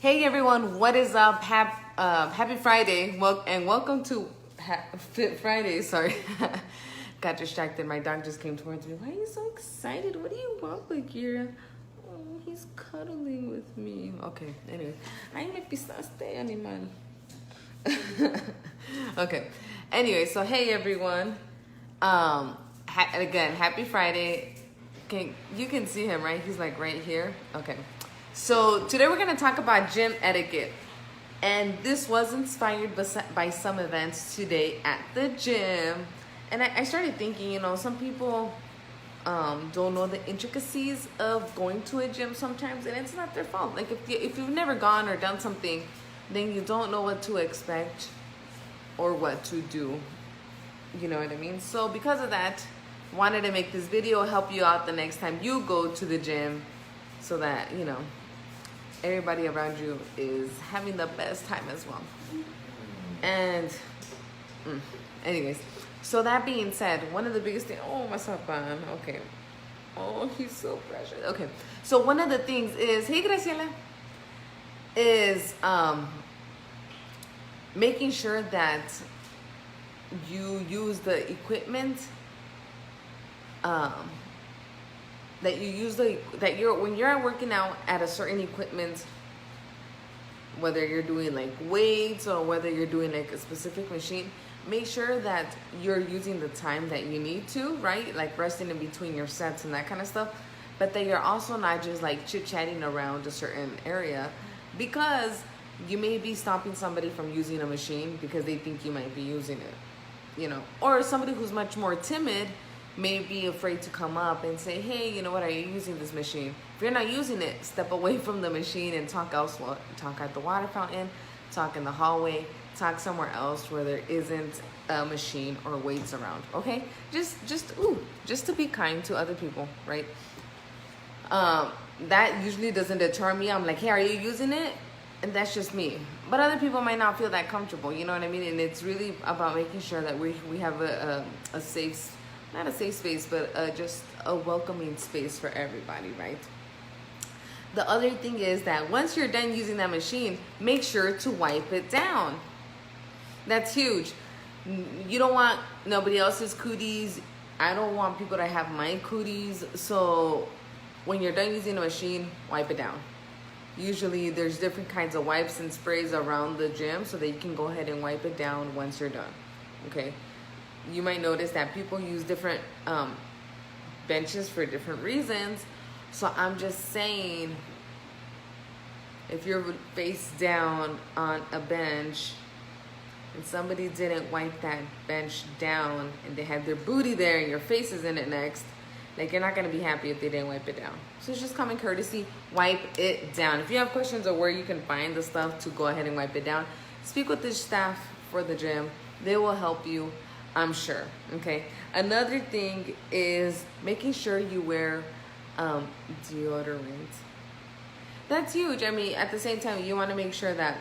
Hey everyone, what is up? Happy Friday, and welcome to Fit Friday. Sorry, got distracted. My dog just came towards me. Why are you so excited? What do you want, Bakira? Oh, he's cuddling with me. Okay, anyway, ay me pisaste, animal. Okay, anyway, so hey everyone. Again, happy Friday. You can see him, right? He's like right here. Okay. So today we're going to talk about gym etiquette. And this was inspired by some events today at the gym. And I started thinking, some people don't know the intricacies of going to a gym sometimes, and it's not their fault. Like if you've never gone or done something, then you don't know what to expect or what to do. You know what I mean? So because of that, wanted to make this video help you out the next time you go to the gym, so that everybody around you is having the best time as well. And anyways, so that being said, one of the biggest things, oh, my sapan, okay, oh, he's so precious. Okay, so one of the things is, hey Graciela, is making sure that you use the equipment, when you're working out at a certain equipment, whether you're doing like weights or whether you're doing like a specific machine, make sure that you're using the time that you need to, right? Like resting in between your sets and that kind of stuff, but that you're also not just like chit-chatting around a certain area, because you may be stopping somebody from using a machine because they think you might be using it, or somebody who's much more timid may be afraid to come up and say, hey, you know what, are you using this machine? If you're not using it, step away from the machine and talk elsewhere. Talk at the water fountain, talk in the hallway, talk somewhere else where there isn't a machine or weights around, okay? Just to be kind to other people, right? That usually doesn't deter me. I'm like, hey, are you using it? And that's just me. But other people might not feel that comfortable, you know what I mean? And it's really about making sure that we have a safe, not a safe space, but just a welcoming space for everybody, right? The other thing is that once you're done using that machine, make sure to wipe it down. That's huge. You don't want nobody else's cooties. I don't want people to have my cooties. So when you're done using the machine, wipe it down. Usually there's different kinds of wipes and sprays around the gym so that you can go ahead and wipe it down once you're done, okay? You might notice that people use different benches for different reasons. So I'm just saying, if you're face down on a bench and somebody didn't wipe that bench down and they had their booty there and your face is in it next, like, you're not going to be happy if they didn't wipe it down. So it's just common courtesy, wipe it down. If you have questions or where you can find the stuff to go ahead and wipe it down, speak with the staff for the gym. They will help you, I'm sure, okay? Another thing is making sure you wear deodorant. That's huge. I mean, at the same time, you want to make sure that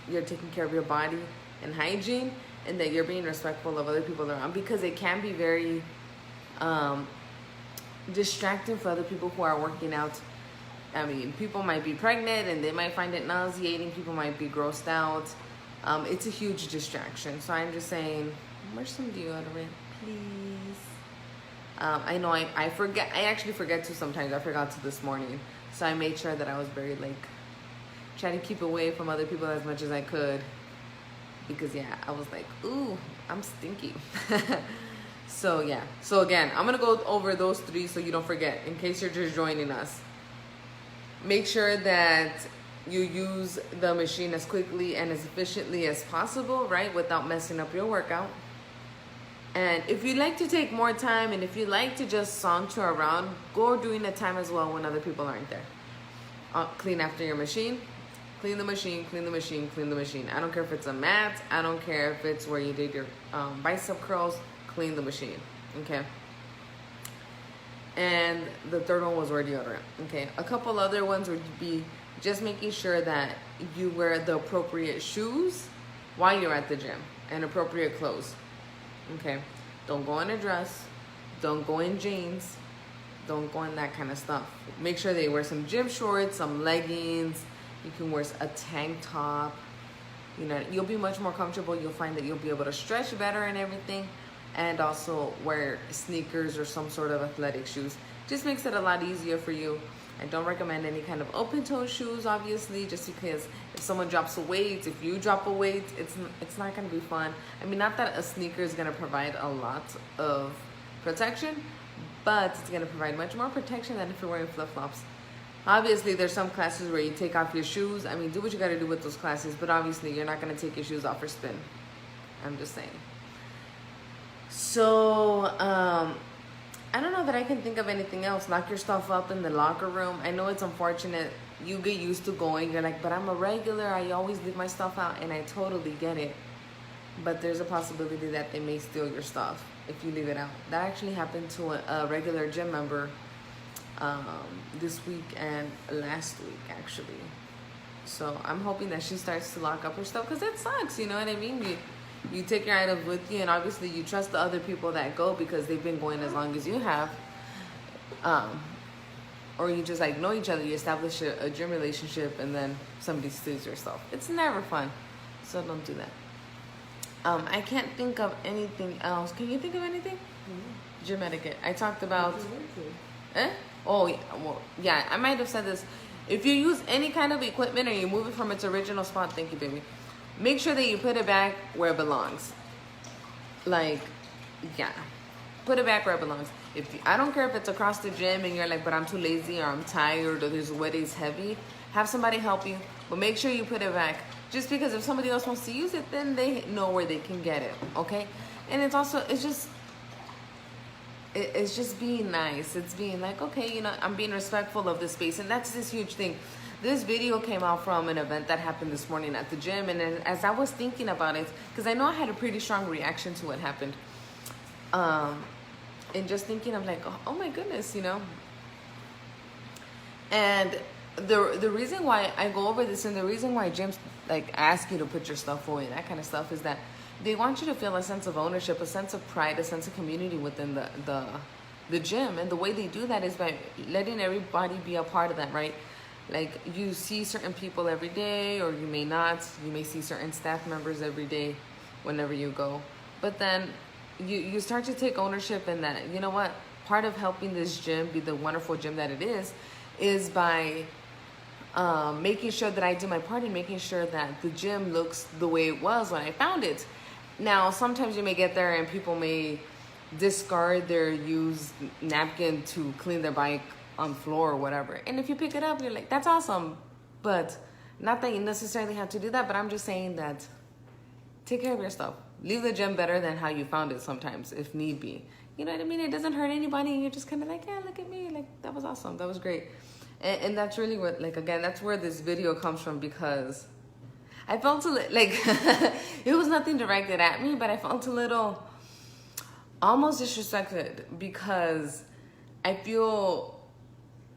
you're taking care of your body and hygiene, and that you're being respectful of other people around, because it can be very distracting for other people who are working out. I mean, people might be pregnant and they might find it nauseating. People might be grossed out. It's a huge distraction. So I'm just saying, wear some deodorant, please. I know I forget. I actually forget to sometimes. I forgot to this morning. So I made sure that I was very trying to keep away from other people as much as I could. Because yeah, I was like, ooh, I'm stinky. So yeah. So again, I'm going to go over those three so you don't forget, in case you're just joining us. Make sure that you use the machine as quickly and as efficiently as possible, right? Without messing up your workout. And if you like to take more time, and if you like to just saunter around, go during the time as well when other people aren't there. Clean after your machine. Clean the machine, clean the machine, clean the machine. I don't care if it's a mat. I don't care if it's where you did your bicep curls. Clean the machine, okay? And the third one was wear deodorant, okay? A couple other ones would be just making sure that you wear the appropriate shoes while you're at the gym, and appropriate clothes, okay? Don't go in a dress, don't go in jeans, don't go in that kind of stuff. Make sure they wear some gym shorts, some leggings, You can wear a tank top. You know, you'll be much more comfortable. You'll find that you'll be able to stretch better and everything, and also wear sneakers or some sort of athletic shoes. Just makes it a lot easier for you. I don't recommend any kind of open-toe shoes, obviously, just because if someone drops a weight, if you drop a weight, it's not going to be fun. I mean, not that a sneaker is going to provide a lot of protection, but it's going to provide much more protection than if you're wearing flip-flops. Obviously, there's some classes where you take off your shoes. I mean, do what you got to do with those classes, but obviously, you're not going to take your shoes off for spin. I'm just saying. So, I don't know that I can think of anything else. Lock your stuff up in the locker room. I know it's unfortunate. You get used to going. You're like, but I'm a regular. I always leave my stuff out, and I totally get it. But there's a possibility that they may steal your stuff if you leave it out. That actually happened to a regular gym member this week and last week, actually. So I'm hoping that she starts to lock up her stuff, because it sucks, you know what I mean? You take your items with you, and obviously you trust the other people that go because they've been going as long as you have. Or you just like know each other, you establish a gym relationship, and then somebody steals your stuff. It's never fun, so don't do that. I can't think of anything else. Can you think of anything? Mm-hmm. Gym etiquette. I talked about. Oh, yeah. Well, yeah. I might have said this. If you use any kind of equipment or you move it from its original spot, thank you, baby. Make sure that you put it back where it belongs. Like, yeah, put it back where it belongs. I don't care if it's across the gym and you're like, but I'm too lazy or I'm tired or there's weight is heavy. Have somebody help you, but make sure you put it back. Just because if somebody else wants to use it, then they know where they can get it. Okay, and it's just being nice. It's being like, okay, you know, I'm being respectful of the space, and that's this huge thing. This video came out from an event that happened this morning at the gym, and as I was thinking about it, because I know I had a pretty strong reaction to what happened, and just thinking, I'm like, oh my goodness, you know. And the reason why I go over this, and the reason why gyms like ask you to put your stuff away, that kind of stuff, is that they want you to feel a sense of ownership, a sense of pride, a sense of community within the gym. And the way they do that is by letting everybody be a part of that, right? Like, you see certain people every day, or you may not. You may see certain staff members every day whenever you go. But then you start to take ownership in that. You know what? Part of helping this gym be the wonderful gym that it is by making sure that I do my part in making sure that the gym looks the way it was when I found it. Now, sometimes you may get there and people may discard their used napkin to clean their bike on floor or whatever. And if you pick it up, you're like, that's awesome. But not that you necessarily have to do that, but I'm just saying that take care of your stuff. Leave the gym better than how you found it sometimes, if need be. You know what I mean? It doesn't hurt anybody, and you're just kind of like, yeah, look at me. Like, that was awesome. That was great. And that's really what, like, again, that's where this video comes from, because I felt like, it was nothing directed at me, but I felt a little almost disrespected, because I feel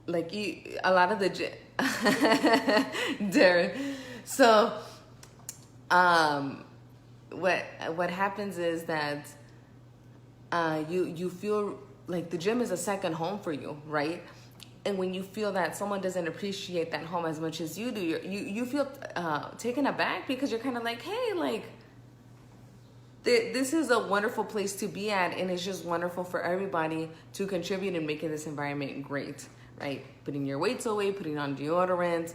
like a lot of the gym, Darren. So, what happens is that you feel like the gym is a second home for you, right? And when you feel that someone doesn't appreciate that home as much as you do, you feel taken aback, because you're kind of like, hey, like, this is a wonderful place to be at, and it's just wonderful for everybody to contribute in making this environment great, right? Putting your weights away, putting on deodorant,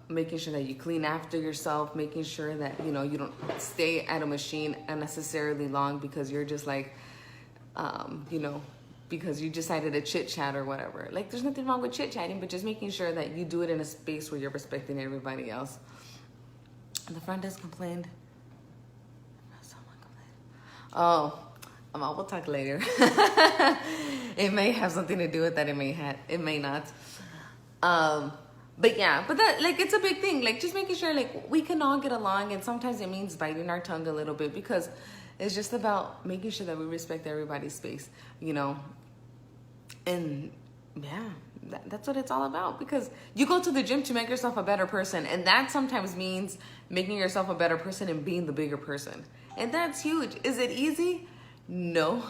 making sure that you clean after yourself, making sure that, you know, you don't stay at a machine unnecessarily long because you're just like, you know, because you decided to chit chat or whatever. Like, there's nothing wrong with chit chatting, but just making sure that you do it in a space where you're respecting everybody else. The front desk complained. Someone complained. Oh, we'll talk later. It may have something to do with that. It may not. But yeah, but that, like, it's a big thing. Like, just making sure, like, we can all get along, and sometimes it means biting our tongue a little bit, because it's just about making sure that we respect everybody's space, you know. And yeah, that's what it's all about, because you go to the gym to make yourself a better person, and that sometimes means making yourself a better person and being the bigger person. And that's huge. Is it easy? No.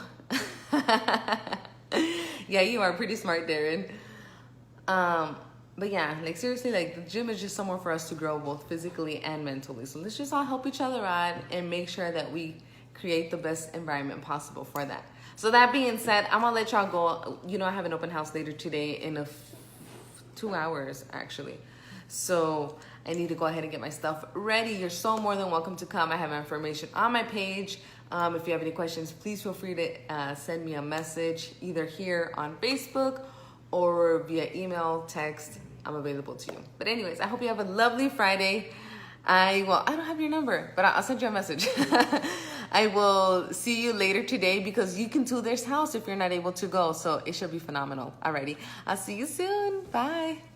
Yeah, you are pretty smart, Darren. But yeah, like seriously, like the gym is just somewhere for us to grow both physically and mentally. So let's just all help each other out and make sure that we create the best environment possible for that. So that being said, I'm gonna let y'all go. You know, I have an open house later today in 2 hours actually. So I need to go ahead and get my stuff ready. You're so more than welcome to come. I have information on my page. If you have any questions, please feel free to send me a message either here on Facebook or via email, text. I'm available to you. But anyways, I hope you have a lovely Friday. I don't have your number, but I'll send you a message. I will see you later today because you can tour this house if you're not able to go. So it should be phenomenal. Alrighty. I'll see you soon. Bye.